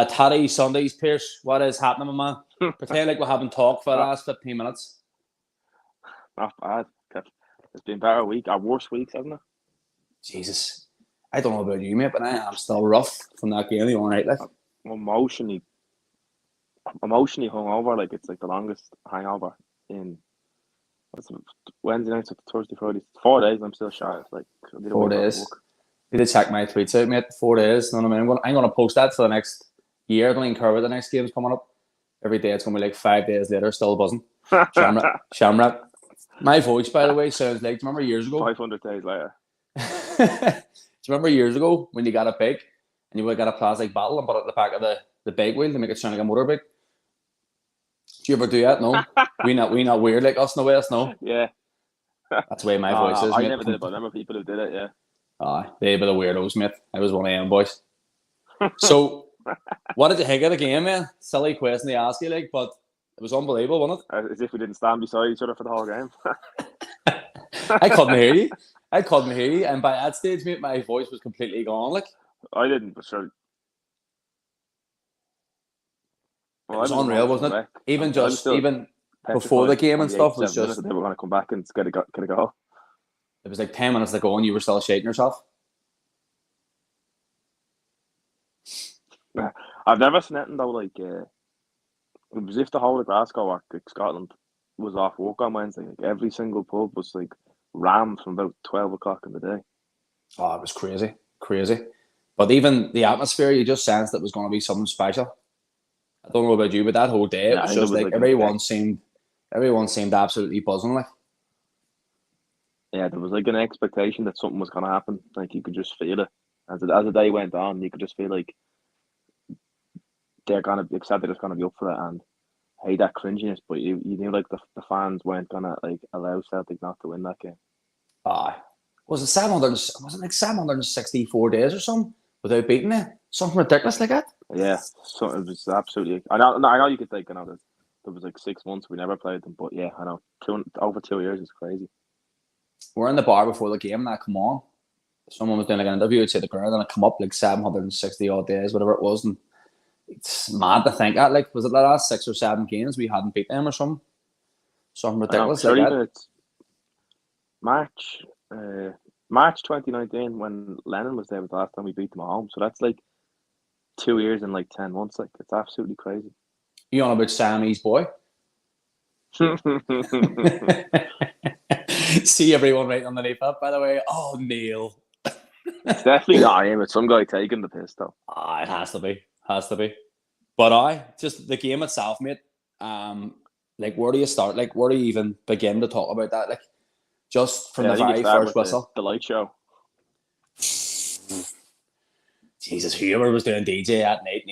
Hatate Sundays, Pierce. What is happening, my man? Pretend like we haven't talked for the last 15 minutes. Not bad. It's been better week. Our worst weeks, hasn't it? Jesus. I don't know about you, mate, but I am still rough from that game the other night. Like. I'm emotionally hungover. Like, it's like the longest hangover in Wednesday night to Thursday, Friday. 4 days. I'm still shy. It's like 4 days. Need to check my tweets out, mate. 4 days. You know what I mean? I'm going to post that for the next year. I don't even care about the next game's coming up. Every day it's going to be like 5 days later, still buzzing. Shamrock. My voice, by the way, sounds like, do you remember years ago? 500 days later. Do you remember years ago when you got a bike and you would have got a plastic bottle and put it at the back of the bike wheel to make it sound like a motorbike? Do you ever do that? No? we not weird like us, no way, us, no? Yeah. That's the way my voice is, I mate. never did it, but I remember people who did it, yeah. They were the weirdos, mate. I was one of them boys. So, what did you think of the game, man? Silly question to ask you, like, but it was unbelievable, wasn't it? As if we didn't stand beside each other for the whole game. I couldn't hear you. And by that stage, mate, my voice was completely gone, like. I didn't, but sure. Well, it was unreal, wasn't it? Even before the game and stuff, was just... They were going to come back and get a goal. It was like 10 minutes to go and you were still shaking yourself. I've never seen anything though, like, it was as if the whole of Glasgow or Scotland was off work on Wednesday. Like, every single pub was like rammed from about 12 o'clock in the day. Oh, it was crazy. But even the atmosphere, you just sensed it was going to be something special. I don't know about you, but that whole day, it was just like everyone seemed absolutely buzzing. Like, yeah, there was like an expectation that something was going to happen. Like, you could just feel it as the day went on. You could just feel like they're going to accept that it's going to be up for it, and hate that cringiness. But you knew like the fans weren't going to like allow Celtic not to win that game. Was it 764 days or something without beating it? Something ridiculous like that. Yeah, so it was absolutely. I know you could think. There was like 6 months we never played them, but yeah, I know over 2 years is crazy. We're in the bar before the game, and I come on. Someone was doing like an interview, I'd say the ground, and I come up like 760 odd days, whatever it was, and it's mad to think that. Like, was it the last 6 or 7 games we hadn't beat them or something? Something ridiculous like that. It's March 2019 when Lennon was there was the last time we beat them at home. So that's like 2 years and like 10 months. Like, it's absolutely crazy. You on about Sammy's boy? See everyone right underneath that, by the way. Oh, Neil. It's definitely not him. It's some guy taking the piss, though. It has to be. But just the game itself, mate. Like, where do you start? Like, where do you even begin to talk about that? Like, just from the very first whistle. The light show. Jesus, whoever was doing DJ at night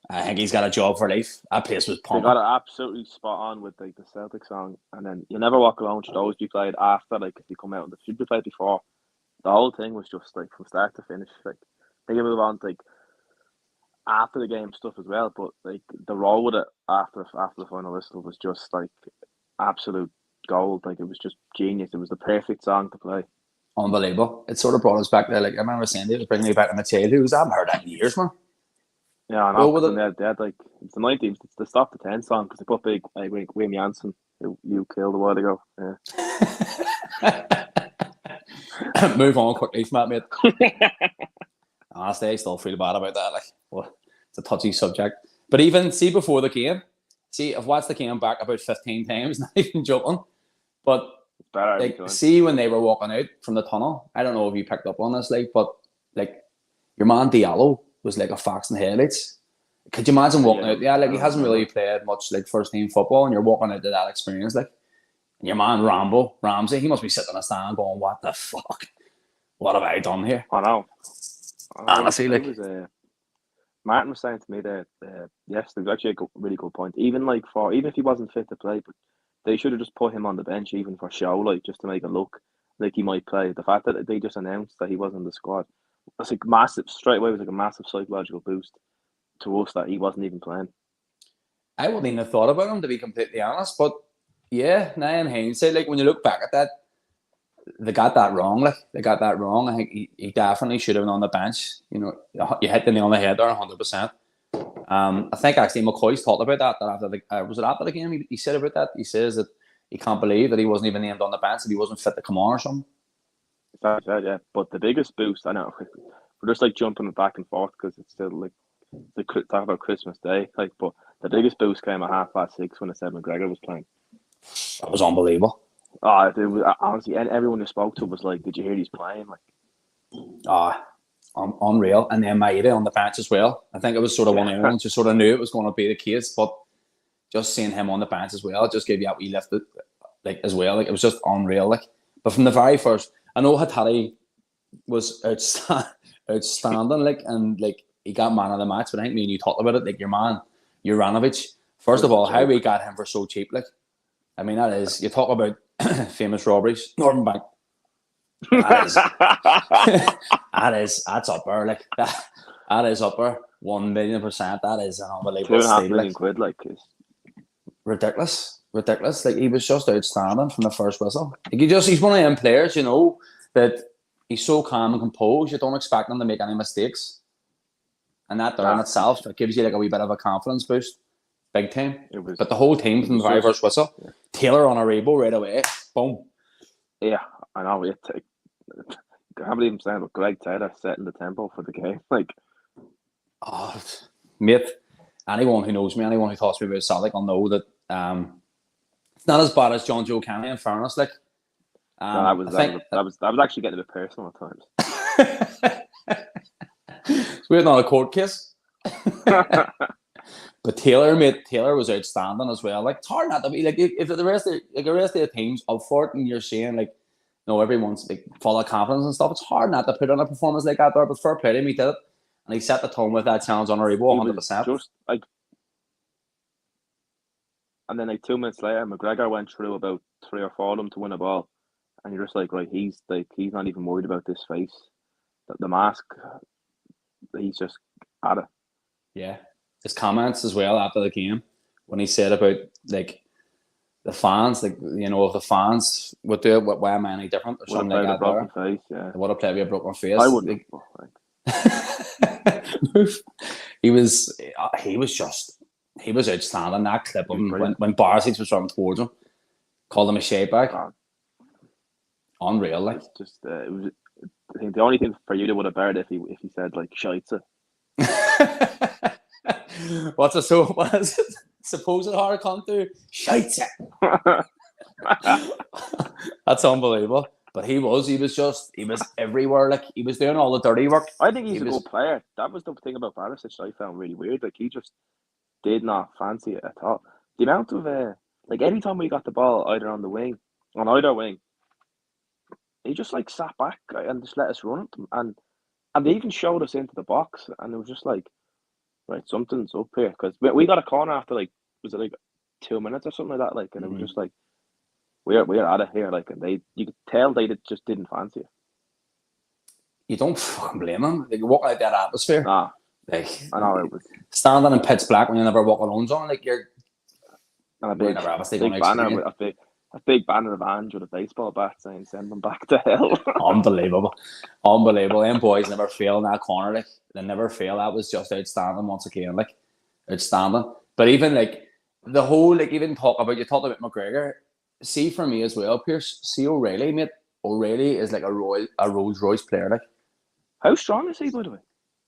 I think he's got a job for life. That place was pumping. They got it absolutely spot on with like the Celtic song, and then "You'll Never Walk Alone" should always be played after. Like, if you come out, it should be played before. The whole thing was just like from start to finish. Like, they can move on to like after the game stuff as well, but like the roll with it after the final whistle was just like absolute gold. Like, it was just genius. It was the perfect song to play. Unbelievable. It sort of brought us back there. Like, I remember saying it was bringing me back in my childhood. I haven't heard that in years, man. Yeah, I know. They had like, it's the 90s. It's the Stop the 10 song because they put big Wim Jansen, who you killed a while ago. Yeah. Move on quickly from that, mate. Honestly, I still feel bad about that. Like, well, it's a touchy subject. But even before the game, I've watched the game back about 15 times, not even joking. But like, when they were walking out from the tunnel, I don't know if you picked up on this, like, but like your man Diallo was like a fox in the headlights. Could you imagine walking out? Yeah, like, he hasn't really played much like first team football, and you're walking out to that experience, like. And your man Ramsey, he must be sitting in a stand going, "What the fuck? What have I done here?" I know. Honestly, like, Martin was saying to me that yes, there's actually a really good point. Even if he wasn't fit to play, but they should have just put him on the bench even for show, like, just to make it look like he might play. The fact that they just announced that he wasn't in the squad was like massive. Straight away, was like a massive psychological boost to us that he wasn't even playing. I wouldn't even have thought about him, to be completely honest. But yeah, now in hindsight, like, when you look back at that, they got that wrong. Like, they got that wrong. I think he definitely should have been on the bench. You know, you hit the nail on the head there, 100%. I think actually McCoy's talked about that after was it after the game he said about that. He says that he can't believe that he wasn't even named on the bench, that he wasn't fit to come on or something. Exactly, yeah. But the biggest boost, I know, we're just like jumping back and forth because it's still like talk about Christmas Day, like. But the biggest boost came at 6:30 when I said McGregor was playing. That was unbelievable. Oh, it was, honestly, and everyone who spoke to was like, "Did you hear he's playing?" Like, unreal. And then Maeda on the bench as well. I think it was sort of one of the ones you sort of knew it was going to be the case, but just seeing him on the bench as well, it just gave you a wee lift, like as well. Like it was just unreal. Like, but from the very first, I know Hatate was outstanding. Like, and like he got man of the match. But I think me and you talked about it. Like your man, Juranovic. First of all, how we got him for so cheap. Like, I mean, that is, you talk about famous robberies. Northern Bank. That's up there. Like that is up there. 1,000,000%. That is an unbelievable. £2.5 million quid. Like, ridiculous. Like he was just outstanding from the first whistle. Like he's one of them players, you know, that he's so calm and composed. You don't expect him to make any mistakes, and that there in itself that gives you like a wee bit of a confidence boost. Big time. But the whole team from the very first whistle, Taylor on a rainbow right away. Boom. Yeah, I know. I can't believe I'm saying, but Greg Taylor setting the tempo for the game. Like, oh, mate, anyone who knows me, anyone who talks to me about Celtic, will know that it's not as bad as John Joe Kenny, in fairness. Like, that was actually getting a bit personal at times. It's weird, not a court case. But Taylor was outstanding as well. Like, it's hard not to be like if the rest of the teams up for it, and you're saying like, no, everyone's like full of confidence and stuff. It's hard not to put on a performance like that there. But fair play to him, he did it, and he set the tone with that challenge on Aribo 100%. Just like, and then like 2 minutes later, McGregor went through about 3 or 4 of them to win a ball, and you're just like, right, he's not even worried about this face, the mask. He's just at it. Yeah. His comments as well after the game when he said about like the fans, like, you know, if the fans would do it, why am I any different or something like that? Face, yeah. They would have played with a broken face. I wouldn't. He was outstanding. That clip of him when Barisic was running towards him, called him a shape back. Unreal, like. Just it was. I think the only thing for you that would have buried if he said like "Scheisse." What is it? Supposed hard can't do Scheisse. That's unbelievable. But he was everywhere. Like, he was doing all the dirty work. I think he's a good player. That was the thing about Barisic I found really weird. Like, he just did not fancy it at all. The amount of like every time we got the ball either on either wing, he just like sat back and just let us run at them, and they even showed us into the box, and it was just like, right, something's up here, because we got a corner after like, was it like 2 minutes or something like that, like, and it was just like, we're out of here, like, and you could tell they just didn't fancy it. You don't fucking blame them. Like, walking out that atmosphere. Nah, like, I know it was standing in pitch black when you never walk alone on, like, you're. And a big banner with a big banner of Ange with a baseball bat saying "Send them back to hell." Unbelievable. Them boys never fail in that corner. Like, they never fail. That was just outstanding once again. Like, outstanding. But even like the whole, like, even you talked about McGregor. See, for me as well, Pierce. See O'Reilly, mate. O'Reilly is like a Rolls Royce player. Like, how strong is he, by the way?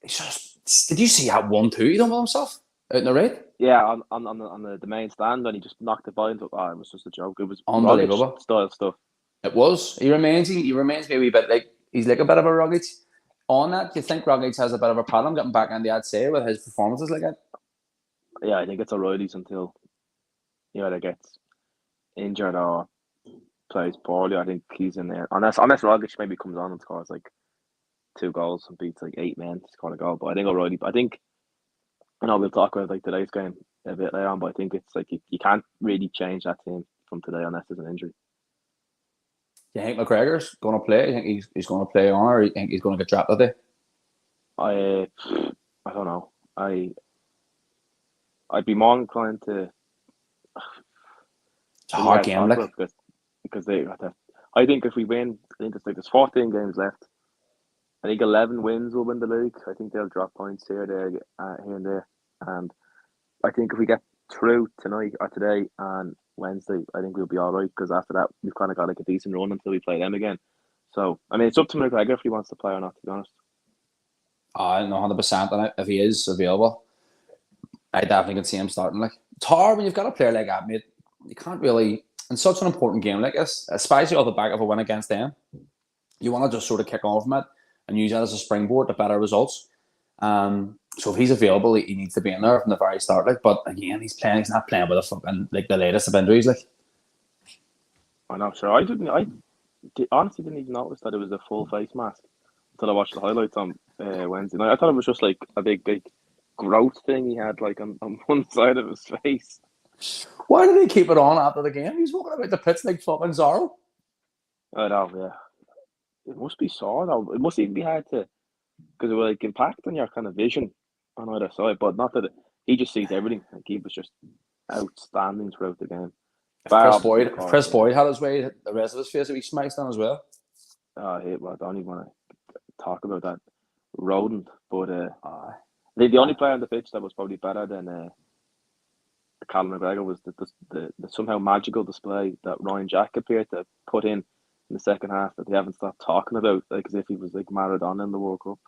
He's just. Did you see that 1-2 he done with himself out in the right? Yeah, on the main stand, and he just knocked the ball into. Oh, it was just a joke. It was unbelievable style stuff. It was. He reminds me a wee bit like, he's like a bit of a Rogic. On that, do you think Rogic has a bit of a problem getting back in the I'd say with his performances like that? Yeah, I think it's O'Reilly's until he either gets injured or plays poorly. I think he's in there. Unless Rogic maybe comes on and scores like 2 goals and beats like 8 men to score a goal. But I think O'Reilly. I know we'll talk about like today's game a bit later on, but I think it's like you can't really change that team from today unless there's an injury. Do you think McGregor's going to play? Do you think he's going to play on, or do you think he's going to get dropped today? I don't know. I'd be more inclined to. It's a hard game, like, because they. I think if we win, I think there's 14 games left. I think 11 wins will win the league. I think they'll drop points here and there. And I think if we get through tonight or today and Wednesday, I think we'll be all right because after that we've kind of got like a decent run until we play them again. So I mean, it's up to McGregor if he wants to play or not. To be honest, I don't know 100% on it. If he is available, I definitely can see him starting. Like, it's hard when you've got a player like that, mate. You can't really, in such an important game like this, especially off the back of a win against them, you want to just sort of kick on from it and use that as a springboard to better results. So if he's available, he needs to be in there from the very start. Like, but again, he's not playing with a fucking like the latest of injuries. Like, I'm not sure. Honestly didn't even notice that it was a full face mask until I watched the highlights on Wednesday night. I thought it was just like a big growth thing he had like on one side of his face. why did he keep it on after the game? He's walking about the pitch like fucking Zorro. I know, yeah. It must be sore though. It must even be hard to, because it will like impact on your kind of vision on either side. But not that he just sees everything. Like he was just outstanding throughout the game. If Chris Boyd had his way, the rest of his face would be smacked down as well. I don't even want to talk about that rodent. But the only player on the pitch that was probably better than Callum McGregor was the somehow magical display that Ryan Jack appeared to put in the second half that they haven't stopped talking about, like as if he was like Maradona in the World Cup.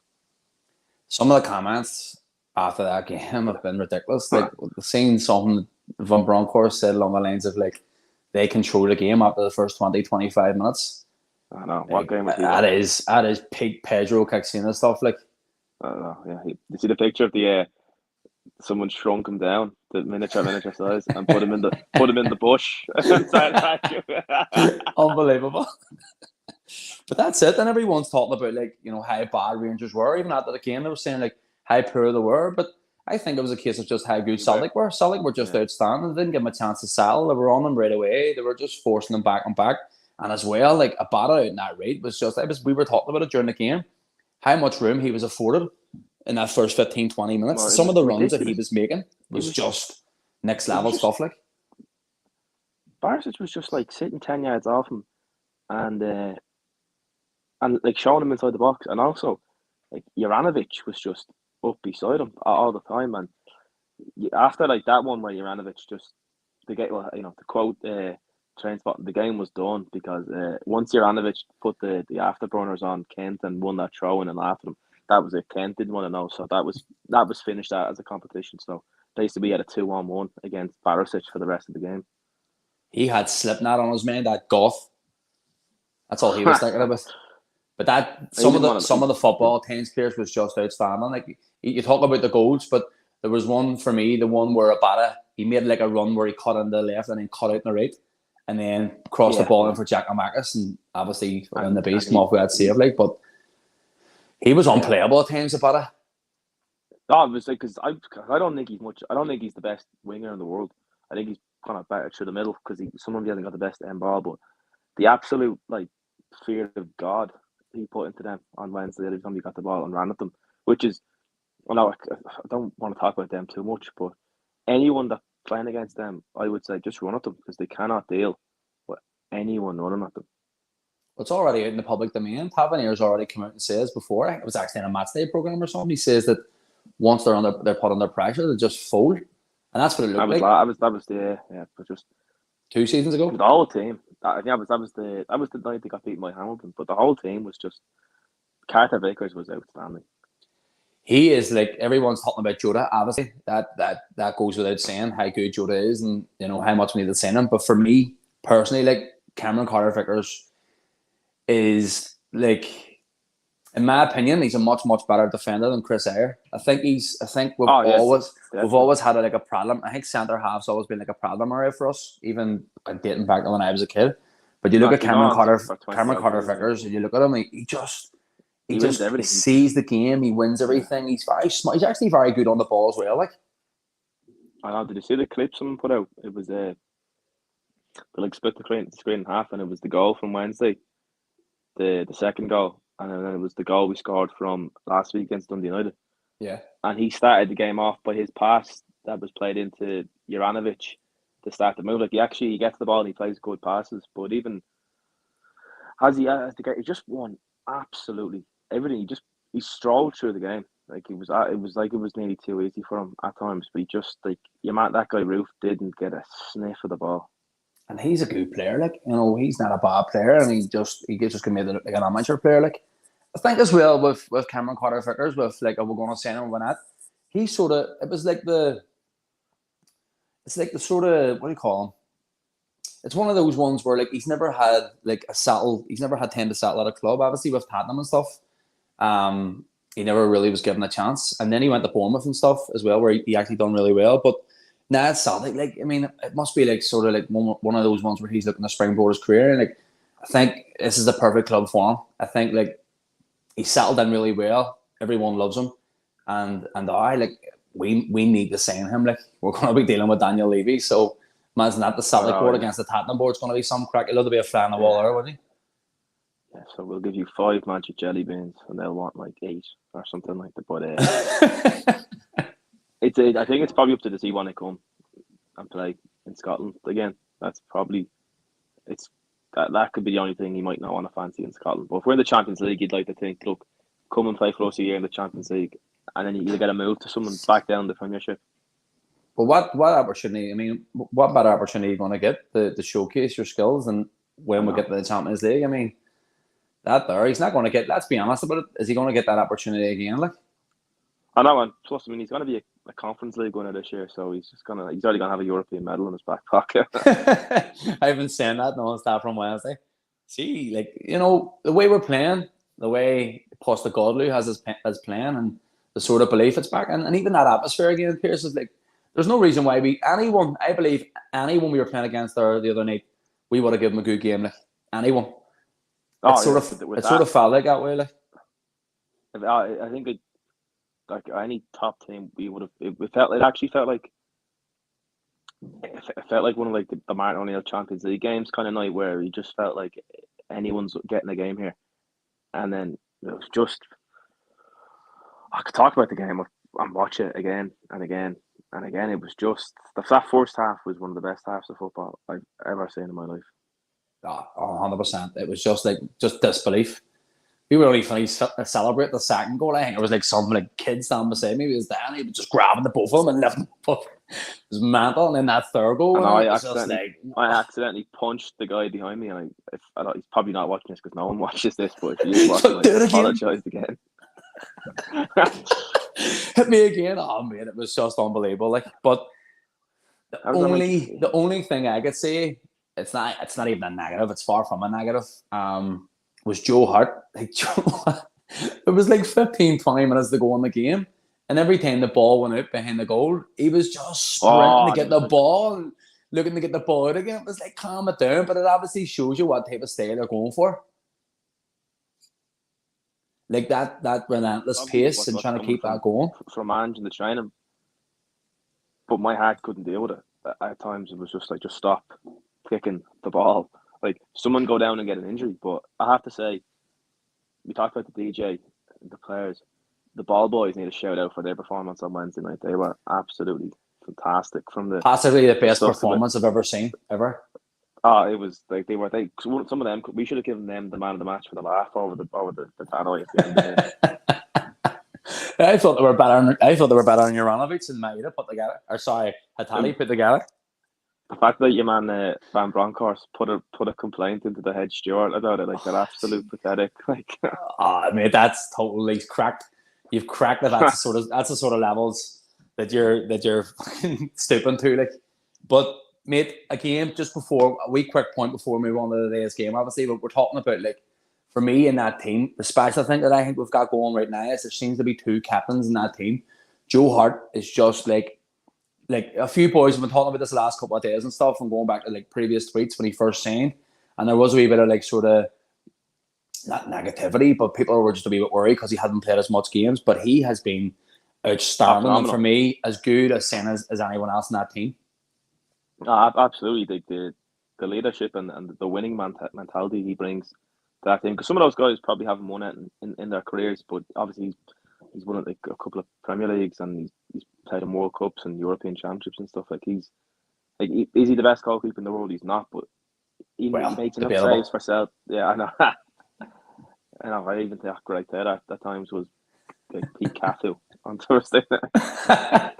Some of the comments after that game have been ridiculous. Like, seeing something Van Bronckhorst said along the lines of like, they control the game after the first 20-25 minutes. I know. What game was he? That is peak Pedro Caixinha stuff. Like, I don't know. Yeah, you see the picture of the someone shrunk him down to miniature size and put him in the bush. Unbelievable. But that's it. And everyone's talking about like, you know, how bad Rangers were. Even after the game, they were saying like how poor they were. But I think it was a case of just how good Celtic were. Celtic were just outstanding. They didn't give them a chance to settle. They were on them right away. They were just forcing them back and back. And as well, like a batter out in that rate was just, we were talking about it during the game, how much room he was afforded in that first 15-20 minutes. Well, some of the ridiculous. runs that he was making was just next level stuff. Like, Barisic was just like sitting 10 yards off him and like showing him inside the box. And also, like Juranovic was just up beside him all the time. And after like that one where Juranovic just, to quote Trainspot, the game was done because once Juranovic put the afterburners on Kent and won that throw in and laughed at him, that was it. Kent didn't want to know, so that was finished out as a competition. So basically, we had a 2-on-1 against Barisic for the rest of the game. He had Slipknot on his mind, that goth. That's all he was thinking about. But that some of the football teams players was just outstanding. Like, you talk about the goals, but there was one for me, the one where Abada, he made like a run where he cut on the left and then cut out in the right, and then crossed the ball in for Jack Amakis, and obviously in the base come off with that save. Like, but he was unplayable at times, Abada. No, it was like, because I don't think he's the best winger in the world. I think he's kind of better through the middle because someone hasn't got the best end ball, but the absolute like fear of God he put into them on Wednesday every time he got the ball and ran at them, which is, well, no, I don't want to talk about them too much, but anyone that's playing against them, I would say just run at them because they cannot deal with anyone running at them. It's already out in the public domain. Tavernier's already come out and says before, I think it was actually in a match day program or something, he says that once they're put under pressure, they just fold. And that's what it looked like. That was but just 2 seasons ago. The whole team. That was the night they got beaten by Hamilton. But the whole team was just, Carter Vickers was outstanding. He is, like, everyone's talking about Jota. Obviously, that goes without saying how good Jota is, and you know how much we need to sign him. But for me personally, like, Cameron Carter Vickers is, like, in my opinion, he's a much better defender than Chris Eyre. I think we've always had a problem. I think centre half's always been like a problem area for us, even dating back to when I was a kid. But you look at Cameron Carter Vickers, and you look at him, he just sees the game. He wins everything. He's very smart. He's actually very good on the ball as well. Like, I know. Did you see the clip someone put out? It was they like split the screen in half, and it was the goal from Wednesday, the second goal. And then it was the goal we scored from last week against Dundee United. Yeah. And he started the game off by his pass that was played into Juranovic to start the move. Like, he gets the ball and he plays good passes. But even as he just won absolutely everything. He strolled through the game. Like it was nearly too easy for him at times. But he just that guy Roof didn't get a sniff of the ball. And he's a good player, like, you know, he's not a bad player, and he just can make it like an amateur player. Like, I think as well with Cameron Carter Vickers, with like, we're going to sign him with that. He sort of, it's like the sort of, what do you call him? It's one of those ones where like he's never had time to settle at a club. Obviously with Tottenham and stuff, he never really was given a chance. And then he went to Bournemouth and stuff as well, where he actually done really well. But now it's Celtic. Like, I mean, it must be like sort of like one of those ones where he's looking to springboard his career. And like, I think this is the perfect club for him. I think like he settled in really well. Everyone loves him, and we need to sign him. Like, we're going to be dealing with Daniel Levy, so imagine that the Celtic board against the Tottenham board is going to be some crack. It'll be a fly on the wall there, wouldn't he? Yeah, so we'll give you 5 magic jelly beans, and they'll want like 8 or something like that. But I think it's probably up to the sea when they come and play in Scotland again. That's probably that could be the only thing he might not want to fancy in Scotland. But if we're in the Champions League, you'd like to think, look, come and play for us a year in the Champions League, and then you get a move to someone back down the Premiership. But what opportunity? I mean, what better opportunity are you going to get to showcase your skills and when we get to the Champions League? I mean, he's not going to get. Let's be honest about it. Is he going to get that opportunity again? Like, I know, and plus, I mean, he's going to be a Conference League winner this year, so he's already going to have a European medal in his back pocket. I've been saying that non-stop from Wednesday. See, like, you know, the way we're playing, the way Postecoglou has his plan, and the sort of belief it's back, and even that atmosphere again, Pierce, is like, there's no reason why I believe anyone we were playing against there the other night, we would have given him a good game. Like, anyone. It sort of felt like that way. Like, I think like any top team, we would have. It actually felt like one of like the Martin O'Neill Champions League games kind of night, where you just felt like anyone's getting a game here, and then it was just. I could talk about the game and watch it again and again and again. It was just that first half was one of the best halves of football I've ever seen in my life. 100%. It was just disbelief. We were only funny celebrate the second goal. I think it was like some like kid standing beside me. He was there and he was just grabbing the both of them and lifting them up. It was mental. And then that third goal, I accidentally punched the guy behind me, and I thought he's probably not watching this because no one watches this, but if he is watching, I apologise again. Hit me again. Oh man, it was just unbelievable. Like, but the only thing I could say, it's not even a negative. It's far from a negative. Was Joe Hart. Like, it was like 15, 20 minutes to go in the game, and every time the ball went out behind the goal, he was just sprinting to get the ball and looking to get the ball out again. It was like, calm it down, but it obviously shows you what type of style they're going for. Like that relentless pace and trying to keep that going. From Ange and the training. But my heart couldn't deal with it. At times it was just like, just stop kicking the ball. Like, someone go down and get an injury. But I have to say, we talked about the DJ, the players. The ball boys need a shout out for their performance on Wednesday night. They were absolutely fantastic. Possibly the best performance I've ever seen, ever. It was like some of them. We should have given them the man of the match for the laugh over the tannoy at the end of the I thought they were better. I thought they were better than Juranovic and Maeda put together. Or sorry, Hatate put together. The fact that your man Van Bronckhorst put a complaint into the head steward about it, like, they're absolute pathetic. Like, mate, that's totally cracked. You've cracked it. That's the sort of levels that you're fucking stooping to. Like, but. Mate, again, just before a wee quick point before we move on to today's game, obviously, but we're talking about, like, for me in that team, the special thing that I think we've got going right now is there seems to be 2 captains in that team. Joe Hart is just like a few boys have been talking about this the last couple of days and stuff, and going back to like previous tweets when he first signed, and there was a wee bit of like sort of not negativity, but people were just a wee bit worried because he hadn't played as much games, but he has been outstanding, and for me, as good as anyone else in that team. Absolutely, the leadership and the winning mentality he brings to that team. Because some of those guys probably haven't won it in their careers, but obviously he's won like a couple of Premier Leagues, and he's played in World Cups and European Championships and stuff. Like, is he the best goalkeeper in the world? He's not, but he makes enough saves for self. Yeah, I know. I know. I even think Greg Ted at times was Pete Cafu on Thursday night.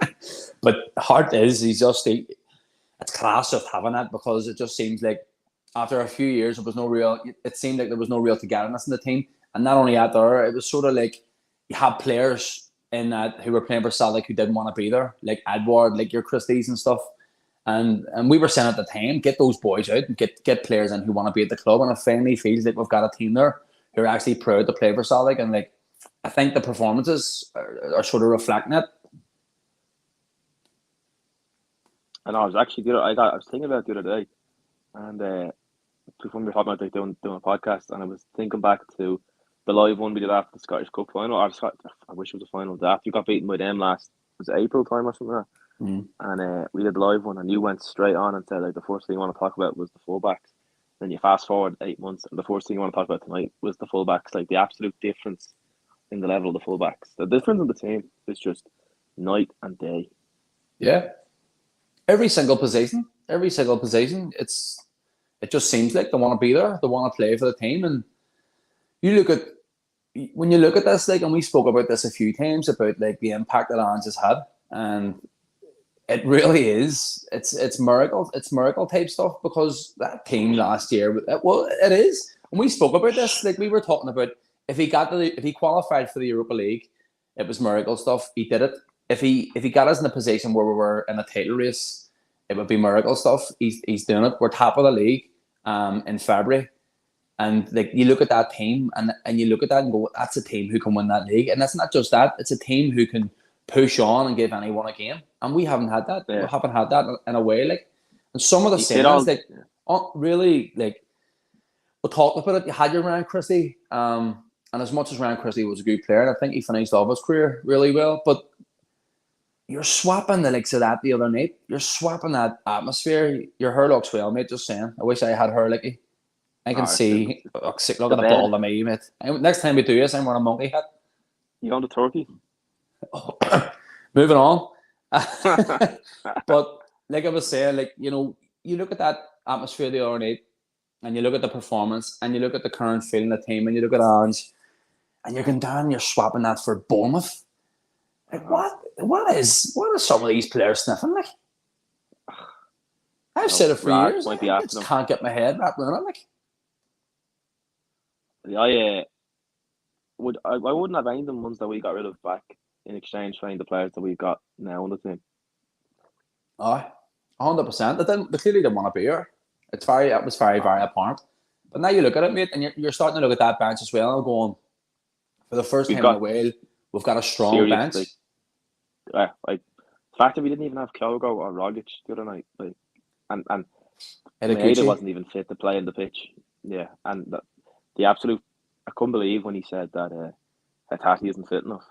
But Hart is, it's class of having that, because it just seems like after a few years it seemed like there was no real togetherness in the team. And not only that there, it was sort of like you had players in that who were playing for Celtic who didn't want to be there, like Edward, like your Christies and stuff. And we were saying at the time, get those boys out and get players in who want to be at the club. And it finally feels like we've got a team there who are actually proud to play for Celtic. And like, I think the performances are sort of reflecting it. And I was actually I was thinking about it the other day, and when we were talking about like doing a podcast, and I was thinking back to the live one we did after the Scottish Cup final. I wish it was a final after you got beaten by them last, was it April time or something like that? And we did the live one, and you went straight on and said like the first thing you want to talk about was the fullbacks. Then you fast forward 8 months, and the first thing you want to talk about tonight was the fullbacks. Like the absolute difference in the level of the fullbacks. The difference in the team is just night and day. Yeah. Every single position, it just seems like they want to be there. They want to play for the team. And when you look at this, like, and we spoke about this a few times about like the impact that Ange has had, and it really is. It's miracle type stuff, because that team last year, it is. And we spoke about this, like we were talking about, if he qualified for the Europa League, it was miracle stuff. He did it. If he got us in a position where we were in a title race, it would be miracle stuff. He's doing it. We're top of the league in February. And like you look at that team and you look at that and go, that's a team who can win that league. And that's not just that, it's a team who can push on and give anyone a game. And we haven't had that. Yeah. We haven't had that in a way. Like, and some of the signings, really, like, we talked about it. You had your Ryan Christie, and as much as Ryan Christie was a good player, and I think he finished off his career really well, but you're swapping the likes of that the other night. You're swapping that atmosphere. Your hair looks well, mate. Just saying. I wish I had hair like you. I can see. Look at the ball to me, mate. Next time we do this, I'm wearing a monkey hat. You on the turkey? Oh, moving on. But like I was saying, like, you know, you look at that atmosphere the other night, and you look at the performance, and you look at the current feeling of the team, and you look at Ange, and you're going down and you're swapping that for Bournemouth. Like, what is some of these players sniffing like? I've said it for years. I just can't get my head wrapped around it. Like, I wouldn't have any of the ones that we got rid of back in exchange for any of the players that we've got now on the team. 100%. They clearly didn't want to be here. It was very apparent. But now you look at it, mate, and you're starting to look at that bench as well, and going, for the first time in a while, we've got a strong bench. Like the fact that we didn't even have Kyogo or Rogic the other night, like, and Maeda wasn't even fit to play in the pitch. Yeah, and the absolute, I couldn't believe when he said that Hatate isn't fit enough.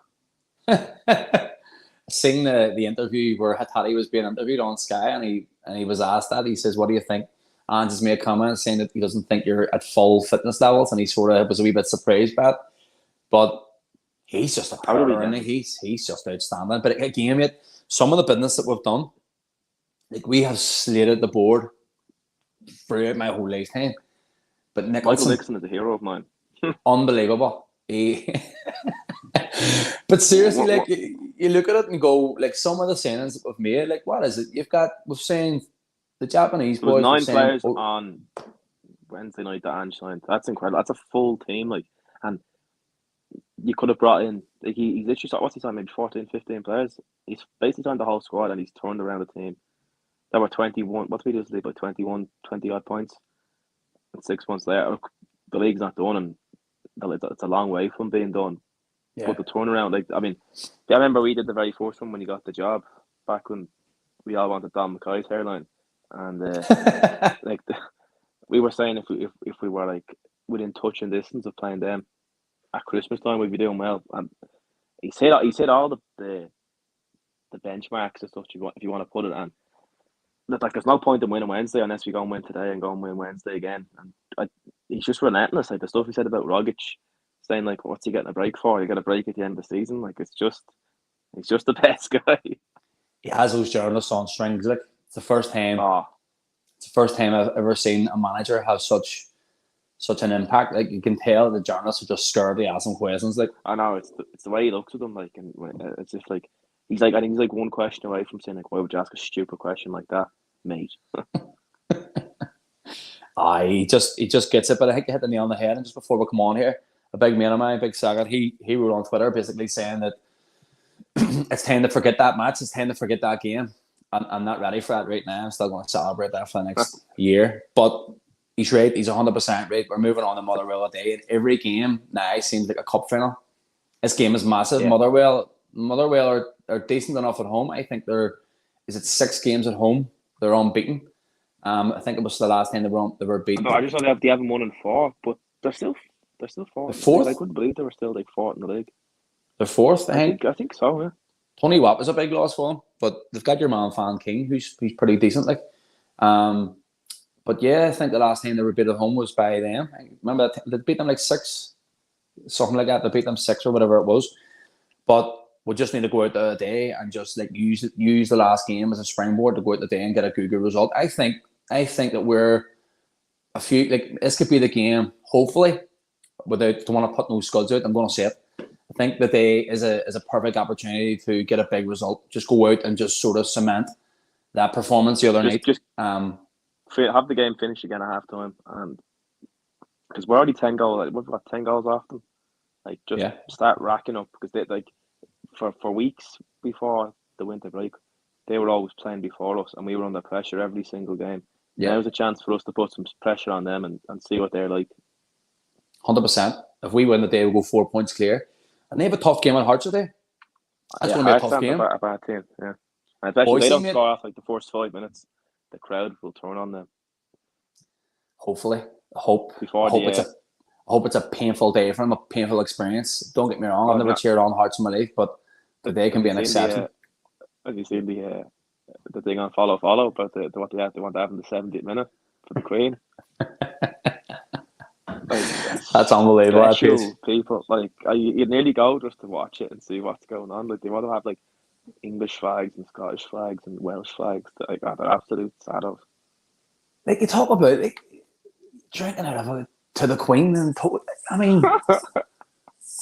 Seeing the interview where Hatate was being interviewed on Sky, and he was asked that, he says, "What do you think?" And just made a comment saying that he doesn't think you're at full fitness levels, and he sort of was a wee bit surprised by it. But he's just a power, and he's just outstanding. But again, mate, some of the business that we've done, like, we have slated the board throughout my whole lifetime. But Michael Nixon is a hero of mine. Unbelievable. But seriously, like, you look at it and go, like, some of the signings that we've made, like, what is it? We've seen the Japanese boys. 9 players on Wednesday night that Ange signed. That's incredible. That's a full team, like, and you could have brought in, like, he's literally, what's he signed, maybe 14, 15 players. He's basically signed the whole squad, and he's turned around the team. There were 21, what did we do today, about 20 odd points. And 6 months later, the league's not done, and it's a long way from being done. Yeah. But the turnaround, like, I mean, I remember we did the very first one when he got the job, back when we all wanted Don McKay's hairline. And like, we were saying if we were, like, within touching distance of playing them at Christmas time, we'd be doing well. And he said all the benchmarks and stuff, if you want to put it, and like, there's no point in winning Wednesday unless we go and win today and go and win Wednesday again. And he's just relentless. Like, the stuff he said about Rogic, saying, like, what's he getting a break for? You get a break at the end of the season. Like, he's just the best guy. He has those journalists on strings. Like, it's the first time I've ever seen a manager have such such an impact. Like you can tell the journalists are just scared to ask him questions. Like I know it's the way he looks at them, like, and it's just like he's like, I think he's like one question away from saying like, why would you ask a stupid question like that, mate? he just gets it. But I think you hit the nail on the head. And just before we come on here, a big mate of mine, Big Sagat, he wrote on Twitter basically saying that it's time to forget that match. It's time to forget that game. I'm not ready for that right now. I'm still going to celebrate that for the next year. But he's right. He's 100% right. We're moving on to Motherwell today. And every game now seems like a cup final. This game is massive. Yeah. Motherwell are decent enough at home. I think is it 6 games at home? They're unbeaten. I think it was the last time they were beaten. I just thought they haven't won in 4, but they're still 4th. The 4th? I couldn't believe they were still like 4th in the league. They're 4th, I think so, yeah. Tony Watt was a big loss for them, but they've got your man Fan King, who's pretty decent. Like, but yeah, I think the last time they were beat at home was by them. I remember they beat them like 6, something like that. They beat them 6 or whatever it was. But we just need to go out there today and just like use the last game as a springboard to go out today and get a good result. I think that we're a few, like, this could be the game. Hopefully, don't want to put no scuds out. I'm going to say it. I think that day is a perfect opportunity to get a big result. Just go out and just sort of cement that performance the other night. Just have the game finished again at halftime, and because we're already 10 goals. Like, we've got 10 goals off them. Like, just start racking up, because they like for weeks before the winter break, they were always playing before us, and we were under pressure every single game. Yeah, now's a chance for us to put some pressure on them and see what they're like. 100%. If we win the day, we'll go 4 points clear. And they have a tough game at Hearts today. That's going to be a tough game. A bad team, yeah. And especially if they don't score off like the first 5 minutes, the crowd will turn on them. Hopefully. I hope it's a painful day for them, a painful experience. Don't get me wrong, I've never cheered on Hearts in my life, but today can be an exception. Have you seen the thing on follow about what they want to have in the 70th minute for the Queen? That's unbelievable. People, like, you nearly go just to watch it and see what's going on. Like, they want to have like English flags and Scottish flags and Welsh flags. Like, they're absolute saddos. Like, you talk about like drinking out of it to the Queen, and I mean,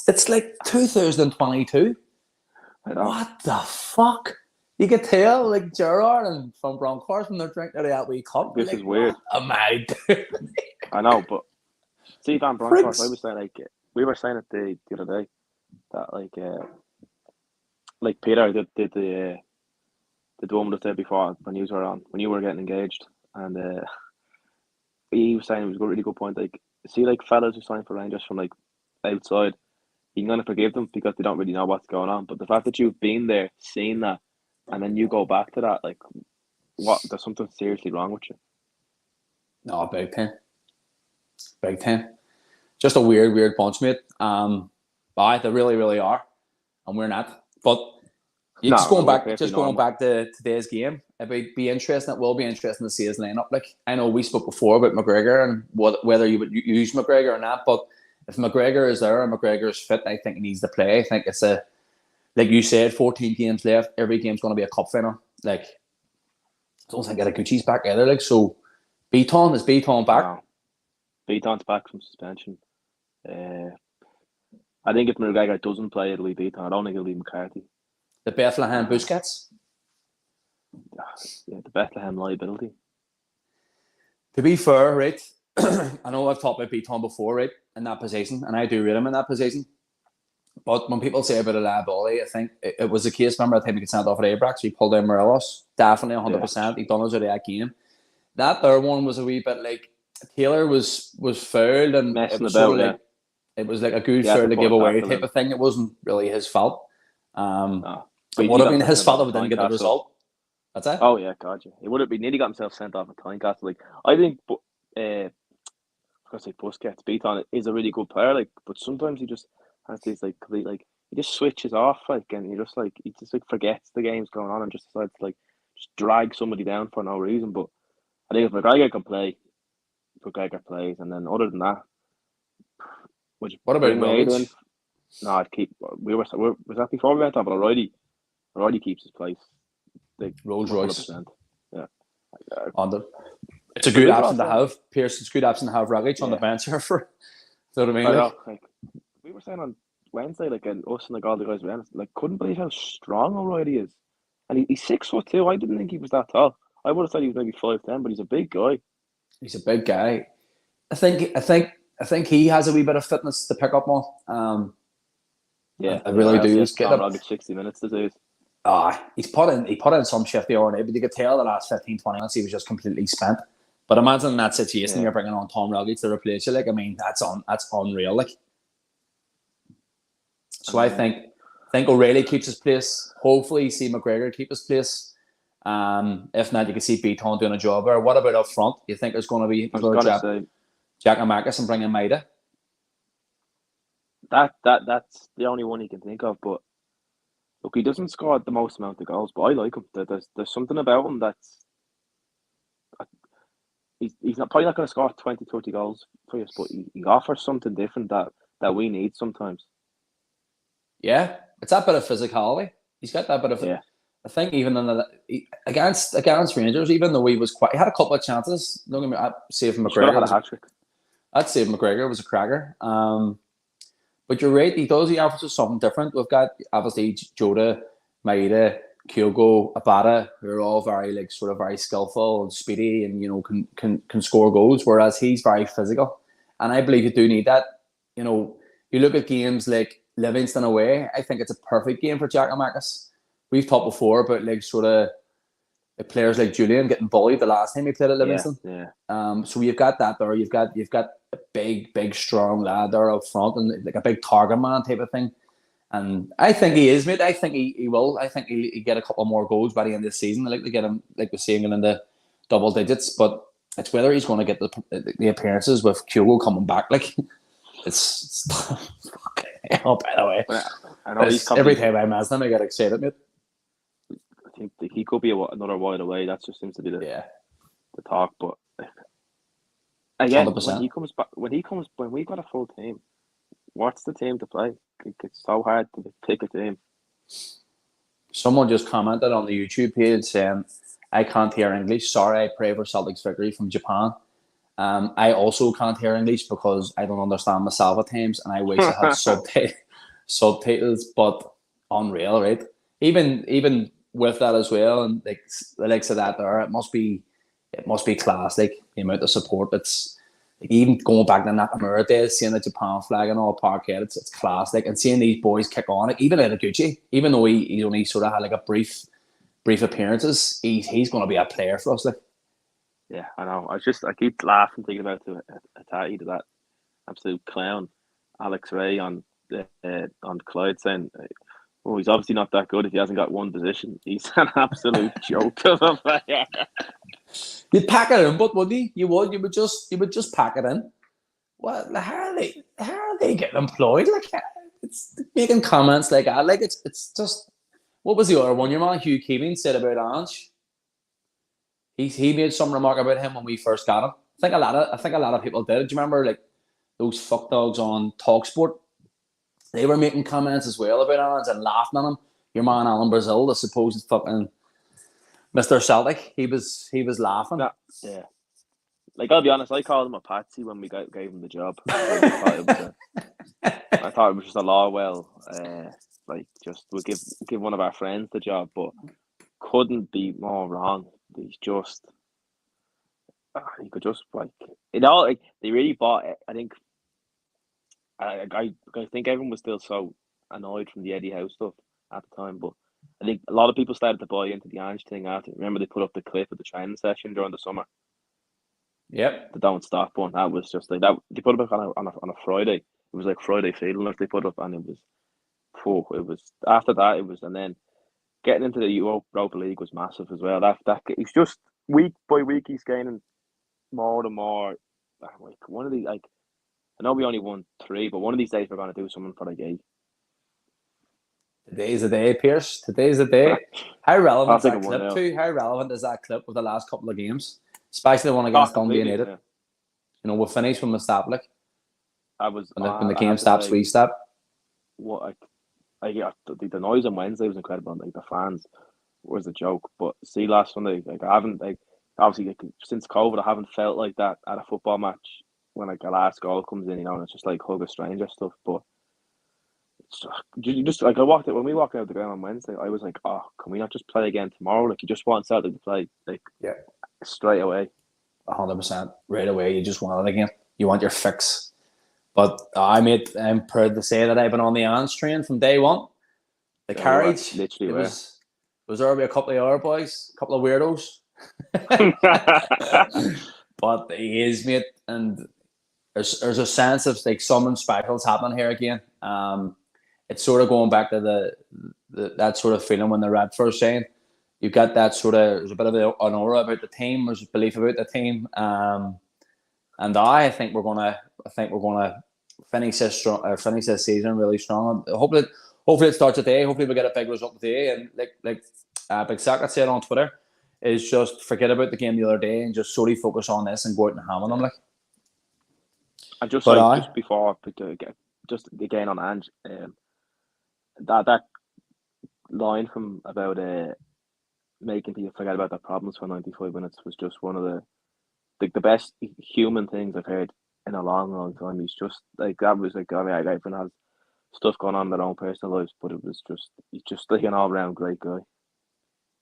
it's like 2022. What the fuck? You could tell, like, Gerard and from Bronkhorst when they're drinking out of that wee cup. This is weird. What am I doing? I know, but see, Van Bronkhorst, I was saying, like, we were saying it the other day that like Peter did the one with us there before when you were getting engaged, and he was saying, it was a really good point. Like, see, like, fellas who sign for Rangers from like outside, you can kind of forgive them because they don't really know what's going on. But the fact that you've been there, seen that, and then you go back to that, like, there's something seriously wrong with you. No, big time. Just a weird bunch, mate. They really, really are, and we're not. But going back to today's game, it would be interesting. It will be interesting to see his lineup. Like, I know we spoke before about McGregor and whether you would use McGregor or not. But if McGregor is there and McGregor is fit, I think he needs to play. I think it's like you said, 14 games left. Every game's going to be a cup final. Like, I don't think Gucci's back either. Like, so Beaton back? No. Beaton's back from suspension. I think if McGregor doesn't play, it'll be Beaton. I don't think it'll be McCarthy. The Bethlehem Busquets? Yeah, the Bethlehem liability. To be fair, right, I know I've talked about Beaton before, right, in that position, and I do rate him in that position. But when people say about a liability, I think it was the case. Remember, I think he got sent off at Abrax, so he pulled down Morelos. Definitely 100%. Yeah. He done us out of that game. That third one was a wee bit like Taylor was fouled, and messing it was about, sort of like it was like a good foul to give away type of thing. It wasn't really his fault. It would have been his fault if he didn't get the result. That's it. Oh yeah, God, yeah. He would have been nearly got himself sent off at Tynecastle. Like, I think, Busquets, Beaton is a really good player. Like, but sometimes he just has these like complete, like, he just switches off, like, and he just forgets the game's going on and just decides to like just drag somebody down for no reason. But I think if McGregor can play, McGregor plays, and then other than that, what about Roglic? No, I'd keep. Was that before we went on? But O'Reilly keeps his place. Like, Rolls Royce. 100%. Yeah. It's a good option to have. Pierce, it's a good option to have Roglic on the bench here for. You know what I mean? Like, we were saying on Wednesday, like, and us and like all the guys around us, like, couldn't believe how strong O'Reilly is. And he's 6'2". I didn't think he was that tall. I would have thought he was maybe 5'10", but he's a big guy. He's a big guy. I think he has a wee bit of fitness to pick up on. I really do. He's getting Roglic 60 minutes to do. He put in some shift the other night, but you could tell the last 15, 20 minutes he was just completely spent. But imagine in that situation you're bringing on Tom Roglic to replace you. Like, I mean, that's unreal. Like, so I think O'Reilly keeps his place. Hopefully, see McGregor keep his place. If not, you can see Beaton doing a job there. What about up front? You think there's going to be Jack and Marcus and bring in Maida? That's the only one he can think of. But look, he doesn't score the most amount of goals, but I like him. There's something about him that's. He's probably not going to score 20, 30 goals for us, but he offers something different that we need sometimes. Yeah, it's that bit of physicality. He's got that bit of. Yeah. I think even against Rangers, even though he had a couple of chances. Don't get me. I'd say from McGregor had a hat trick. I'd say McGregor was a cracker. But you're right. He offers something different. We've got obviously Jota, Maeda, Kyogo, Abada, who are all very very skillful and speedy, and can score goals. Whereas he's very physical, and I believe you do need that. You look at games like Livingston away. I think it's a perfect game for Jack and Marcus. We've talked before about players like Julian getting bullied the last time he played at Livingston. Yeah. So you've got that there. You've got a big, strong lad there up front, and like a big target man type of thing. And I think he is, mate. I think he will. I think he'll get a couple more goals by the end of the season. I like to get him, like we're seeing, in the double digits. But it's whether he's going to get the appearances with Kyogo coming back. Like, it's fucking hell, by the way. I know every time I imagine him, I get excited, mate. I think he could be another while away. That just seems to be the talk. But again, 100%. When we've got a full team, what's the team to play? It's so hard to pick a team. Someone just commented on the YouTube page saying, "I can't hear English. Sorry, I pray for Celtic's victory," from Japan. I also can't hear English because I don't understand myself at times, and I wish I had subtitles. But unreal, right? Even with that as well, and like the likes of that there, it must be class. Like, the amount of support that's. Like, even going back to Nakamura days, seeing the Japan flag and all Parkhead, it's class. Like, and seeing these boys kick on, like, even Gucci, even though he only sort of had like a brief appearances, he's going to be a player for us. Like, yeah, I know. I keep laughing thinking about Hatate, that absolute clown, Alex Ray on Clyde, saying, "Oh, he's obviously not that good if he hasn't got one position. He's an absolute joke of a player." You'd pack it in, but wouldn't you? You would just pack it in. What? How are they getting employed? Like, it's making comments like that. Like, it's just. What was the other one? Your man Hugh Keeling said about Ange. He made some remark about him when we first got him. I think a lot of people did. Do you remember, like, those fuckdogs on TalkSport? They were making comments as well about Ange and laughing at him. Your man Alan Brazil, the supposed fucking Mr. Celtic, he was laughing. Yeah. Like, I'll be honest, I called him a patsy when we gave him the job. I thought it was just a Lawwell, just we'll give one of our friends the job, but couldn't be more wrong. He's just, he could just, like, it all, like, they really bought it. I think everyone was still so annoyed from the Eddie Howe stuff at the time, but I think a lot of people started to buy into the Ange thing after. Remember, they put up the clip of the training session during the summer. Yep. The Don't Stop one. That was just like that. They put it up on a Friday. It was like Friday feeling like they put up, and it was after that. It was, and then getting into the Europa League was massive as well. That it's just week by week he's gaining more and more. Like, one of these, like, I know we only won 3, but one of these days we're going to do something for the game. Today's the day, Pierce. Today's the day. How relevant is that clip too? How relevant is that clip of the last couple of games? Especially the one against Dundee United. Yeah. We'll finish from the stop, like. When the game stops, we stop. What the noise on Wednesday was incredible. Like, the fans was a joke. But see, last Sunday, like, I haven't, like, obviously like, since COVID, I haven't felt like that at a football match when like a last goal comes in, and it's just like hug a stranger stuff. But it's you just like when we walked out the ground on Wednesday, I was like, oh, can we not just play again tomorrow? Like you just want Celtic to play like straight away. 100% right away. You just want it again. You want your fix. But I'm proud to say that I've been on the Ans train from day one. The carriage, literally, was there be a couple of other boys, a couple of weirdos. But he is, mate, and there's a sense of like something special's happening here again. It's sort of going back to that sort of feeling when the Red first saying you got that sort of, there's a bit of an aura about the team, there's belief about the team, and I think we're gonna finish this season really strong. Hopefully it starts today. Hopefully we get a big result today, and like Big Sack said on Twitter, is just forget about the game the other day and just solely focus on this and go out and hammer them. Like, and just before, just again on Ange, that line from about making people forget about their problems for 95 minutes was just one of the best human things I've heard in a long time. He's just like, that was like, I mean, everyone has stuff going on in their own personal lives, but he's just like an all round great guy.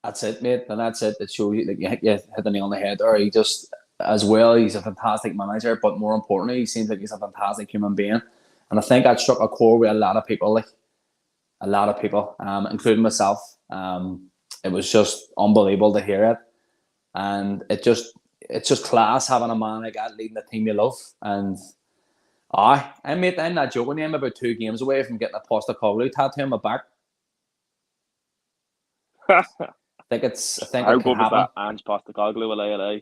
That's it, mate, and that's it. That shows you, like, you hit the nail on the head there. He just, as well, he's a fantastic manager, but more importantly, he seems like he's a fantastic human being. And I think that struck a chord with a lot of people, including myself. It was just unbelievable to hear it, and it's just class having a man like that leading the team you love. And I'm not joking. I'm about 2 games away from getting a Postecoglou tattoo on my back. I think it How can good was happen. that Ange Postecoglou with LA?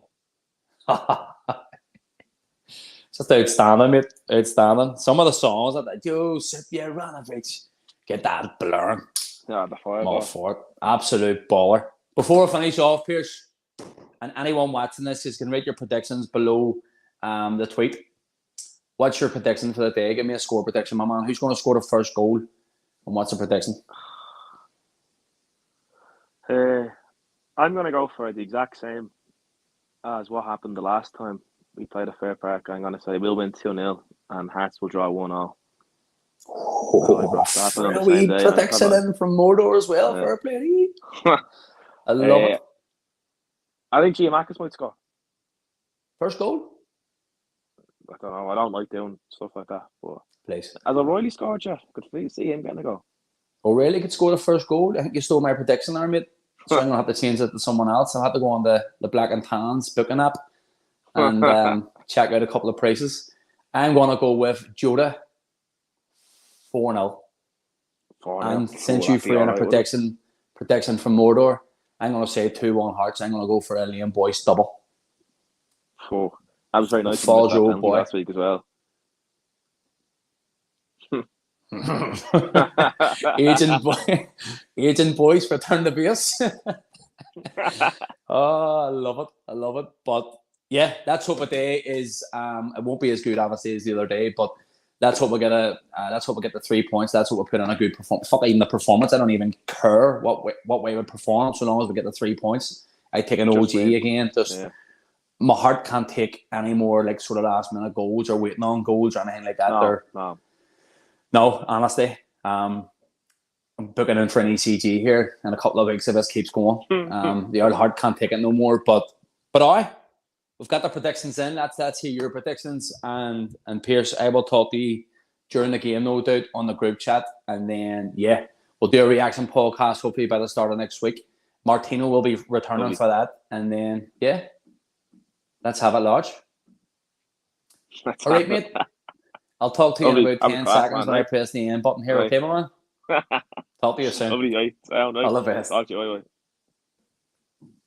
Just outstanding, mate. Outstanding. Some of the songs that Joe Sipjanovic, get that blaring. Yeah, the fire. I'm all for it. Absolute baller. Before I finish off, Pierce, and anyone watching this, you can rate your predictions below the tweet. What's your prediction for the day? Give me a score prediction, my man. Who's going to score the first goal? And what's the prediction? I'm going to go for the exact same as what happened the last time we played at Fair Park. I'm going to say we'll win 2-0 and Hearts will draw 1-0. We prediction in from Mordor as well. Fair play. I love it. I think Giamakis might score. First goal? I don't know. I don't like doing stuff like that. But please. As O'Reilly scored, yeah, could please see him getting a goal. O'Reilly could score the first goal. I think you stole my prediction there, mate. So I'm going to have to change it to someone else. I'll have to go on the Black and Tans booking app and check out a couple of prices. I'm going to go with Jota 4-0. And since you threw in a prediction from Mordor, I'm going to say 2-1 Hearts. I'm going to go for a Liam Boyce double. Oh, that was very nice. Fall Joe boy last week as well. Agent Boyce return the base. Oh, I love it. But yeah, let's hope a day is it won't be as good obviously as the other day, but let's hope we get the 3 points. That's what we put on a good performance. Fuck even the performance. I don't even care what way we perform, so long as we get the 3 points. I take an OG again. My heart can't take any more like sort of last minute goals or waiting on goals or anything like that. No, honestly. I'm booking in for an ECG here in a couple of weeks if this keeps going. The old heart can't take it no more. But we've got the predictions in. That's here your predictions. And Pierce, I will talk to you during the game, no doubt, on the group chat. And then we'll do a reaction podcast hopefully by the start of next week. Martino will be returning for that. And then let's have it, Lodge. All right, mate. I'll talk to you in about 10 seconds when I press the end button here. Okay, my man? Talk to you soon. Lovely, right? All the best. Talk to you. Bye.